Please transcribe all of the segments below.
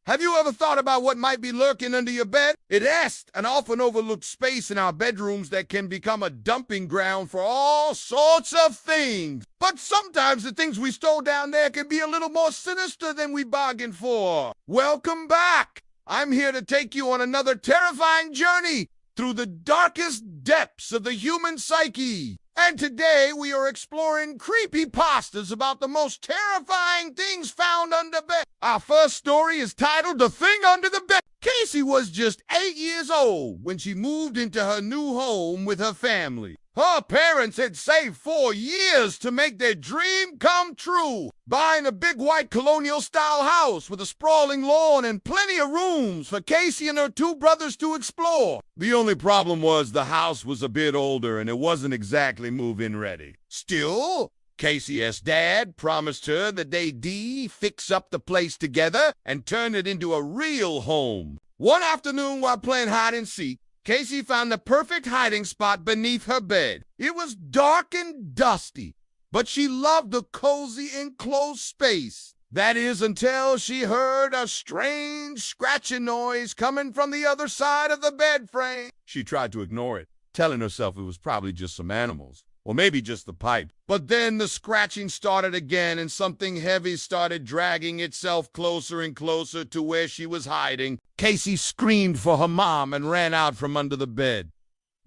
Have you ever thought about what might be lurking under your bed? It is an often overlooked space in our bedrooms that can become a dumping ground for all sorts of things. But sometimes the things we stole down there can be a little more sinister than we bargained for. Welcome back! I'm here to take you on another terrifying journey through the darkest depths of the human psyche. And today we are exploring creepypastas about the most terrifying things found under bed. Our first story is titled The Thing Under the Bed. Casey was just 8 years old when she moved into her new home with her family. Her parents had saved 4 years to make their dream come true, buying a big white colonial-style house with a sprawling lawn and plenty of rooms for Casey and her 2 brothers to explore. The only problem was the house was a bit older and it wasn't exactly move-in ready. Still, Casey's dad promised her that they'd fix up the place together and turn it into a real home. One afternoon while playing hide-and-seek, Casey found the perfect hiding spot beneath her bed. It was dark and dusty, but she loved the cozy enclosed space. That is until she heard a strange scratching noise coming from the other side of the bed frame. She tried to ignore it, telling herself it was probably just some animals, or maybe just the pipe. But then the scratching started again and something heavy started dragging itself closer and closer to where she was hiding. Casey screamed for her mom and ran out from under the bed.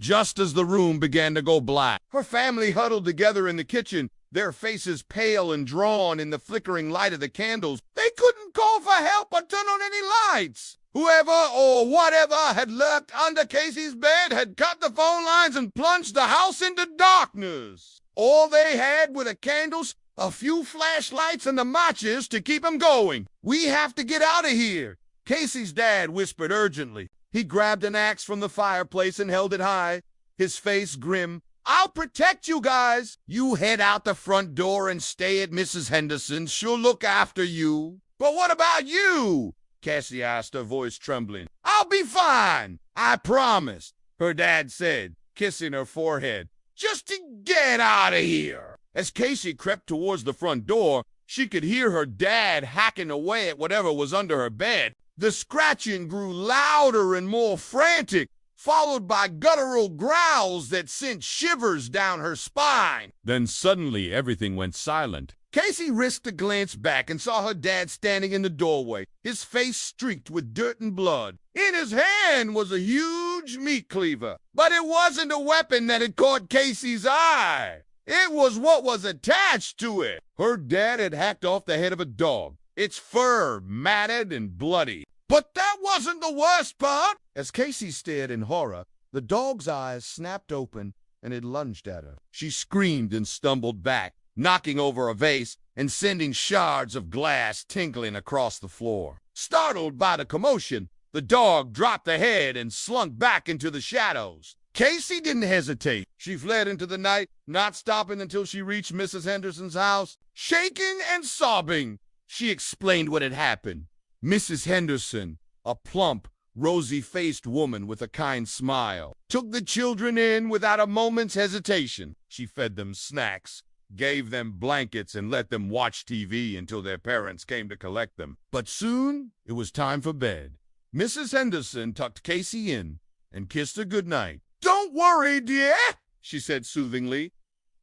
Just as the room began to go black, her family huddled together in the kitchen, their faces pale and drawn in the flickering light of the candles. They couldn't call for help or turn on any lights. Whoever or whatever had lurked under Casey's bed had cut the phone lines and plunged the house into darkness. All they had were the candles, a few flashlights, and the matches to keep them going. "We have to get out of here," Casey's dad whispered urgently. He grabbed an axe from the fireplace and held it high, his face grim. "I'll protect you guys. You head out the front door and stay at Mrs. Henderson's. She'll look after you." "But what about you?" Cassie asked, her voice trembling. "I'll be fine, I promise," her dad said, kissing her forehead. "Just to get out of here." As Casey crept towards the front door, she could hear her dad hacking away at whatever was under her bed. The scratching grew louder and more frantic, followed by guttural growls that sent shivers down her spine. Then suddenly everything went silent. Casey risked a glance back and saw her dad standing in the doorway, his face streaked with dirt and blood. In his hand was a huge meat cleaver, but it wasn't a weapon that had caught Casey's eye. It was what was attached to it. Her dad had hacked off the head of a dog, its fur matted and bloody. But that wasn't the worst part. As Casey stared in horror, the dog's eyes snapped open and it lunged at her. She screamed and stumbled back, knocking over a vase and sending shards of glass tinkling across the floor. Startled by the commotion, the dog dropped the head and slunk back into the shadows. Casey didn't hesitate. She fled into the night, not stopping until she reached Mrs. Henderson's house. Shaking and sobbing, she explained what had happened. Mrs. Henderson, a plump, rosy-faced woman with a kind smile, took the children in without a moment's hesitation. She fed them snacks, gave them blankets, and let them watch TV until their parents came to collect them. But soon it was time for bed. Mrs. Henderson tucked Casey in and kissed her goodnight. "Don't worry, dear," she said soothingly.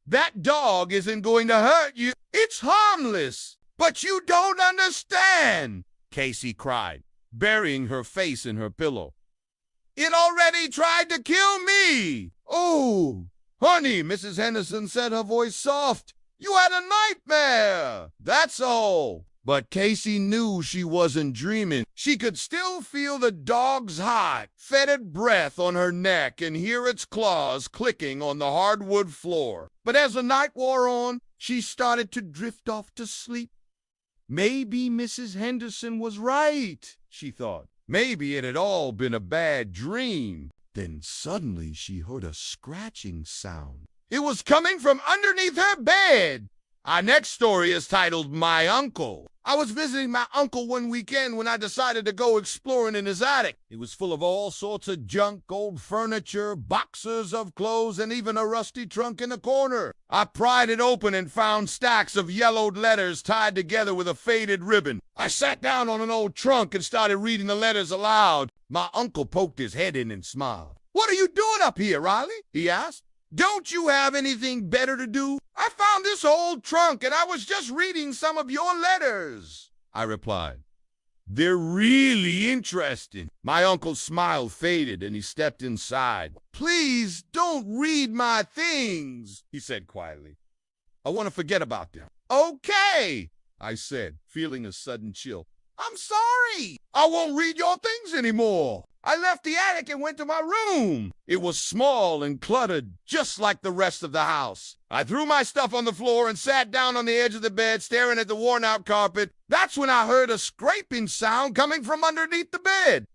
"That dog isn't going to hurt you. It's harmless." "But you don't understand," Casey cried, burying her face in her pillow. "It already tried to kill me." "Oh, honey," Mrs. Henderson said, her voice soft. "You had a nightmare, that's all." But Casey knew she wasn't dreaming. She could still feel the dog's hot, fetid breath on her neck and hear its claws clicking on the hardwood floor. But as the night wore on, she started to drift off to sleep. Maybe Mrs. Henderson was right, she thought. Maybe it had all been a bad dream. Then suddenly she heard a scratching sound. It was coming from underneath her bed. Our next story is titled My Uncle. I was visiting my uncle one weekend when I decided to go exploring in his attic. It was full of all sorts of junk, old furniture, boxes of clothes, and even a rusty trunk in the corner. I pried it open and found stacks of yellowed letters tied together with a faded ribbon. I sat down on an old trunk and started reading the letters aloud. My uncle poked his head in and smiled. "What are you doing up here, Riley?" he asked. "Don't you have anything better to do?" "I found this old trunk and I was just reading some of your letters," I replied. "They're really interesting." My uncle's smile faded and he stepped inside. "Please don't read my things," he said quietly. "I want to forget about them." "Okay," I said, feeling a sudden chill. "I'm sorry. I won't read your things anymore." I left the attic and went to my room. It was small and cluttered, just like the rest of the house. I threw my stuff on the floor and sat down on the edge of the bed, staring at the worn-out carpet. That's when I heard a scraping sound coming from underneath the bed.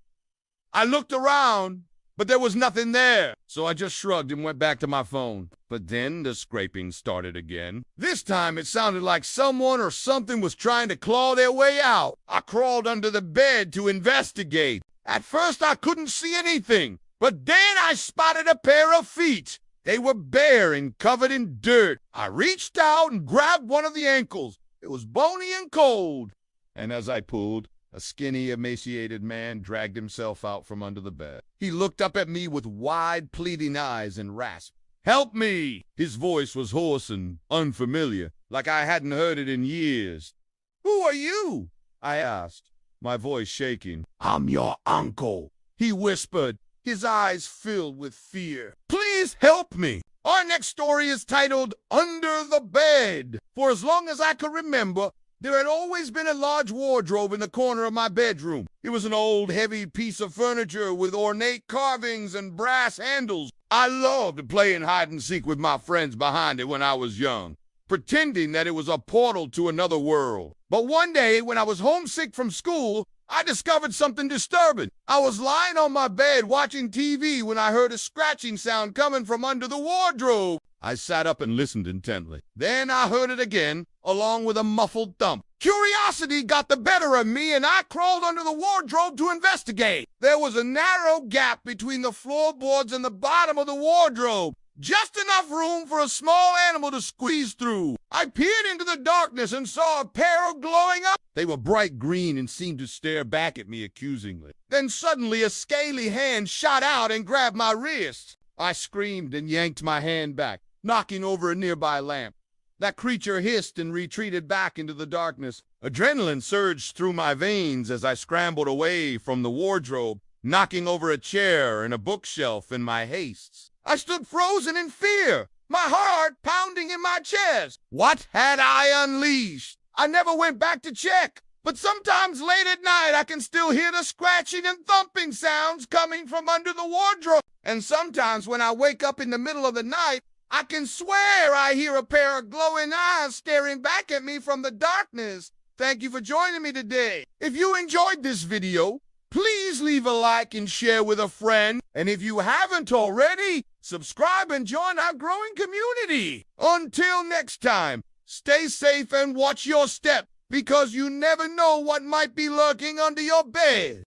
I looked around, but there was nothing there. So I just shrugged and went back to my phone. But then the scraping started again. This time it sounded like someone or something was trying to claw their way out. I crawled under the bed to investigate. At first I couldn't see anything, but then I spotted a pair of feet. They were bare and covered in dirt. I reached out and grabbed one of the ankles. It was bony and cold. And as I pulled, a skinny, emaciated man dragged himself out from under the bed. He looked up at me with wide, pleading eyes and rasped, "Help me!" His voice was hoarse and unfamiliar, like I hadn't heard it in years. "Who are you?" I asked, my voice shaking. "I'm your uncle," he whispered, his eyes filled with fear. "Please help me." Our next story is titled Under the Bed. For as long as I could remember, there had always been a large wardrobe in the corner of my bedroom. It was an old, heavy piece of furniture with ornate carvings and brass handles. I loved playing hide-and-seek with my friends behind it when I was young, pretending that it was a portal to another world. But one day, when I was homesick from school, I discovered something disturbing. I was lying on my bed watching TV when I heard a scratching sound coming from under the wardrobe. I sat up and listened intently. Then I heard it again, along with a muffled thump. Curiosity got the better of me, and I crawled under the wardrobe to investigate. There was a narrow gap between the floorboards and the bottom of the wardrobe. Just enough room for a small animal to squeeze through. I peered into the darkness and saw a pair of glowing eyes. They were bright green and seemed to stare back at me accusingly. Then suddenly a scaly hand shot out and grabbed my wrist. I screamed and yanked my hand back, knocking over a nearby lamp. That creature hissed and retreated back into the darkness. Adrenaline surged through my veins as I scrambled away from the wardrobe, knocking over a chair and a bookshelf in my haste. I stood frozen in fear, my heart pounding in my chest. What had I unleashed? I never went back to check, but sometimes late at night I can still hear the scratching and thumping sounds coming from under the wardrobe. And sometimes when I wake up in the middle of the night, I can swear I hear a pair of glowing eyes staring back at me from the darkness. Thank you for joining me today. If you enjoyed this video, please leave a like and share with a friend. And if you haven't already, subscribe and join our growing community. Until next time, stay safe and watch your step, because you never know what might be lurking under your bed.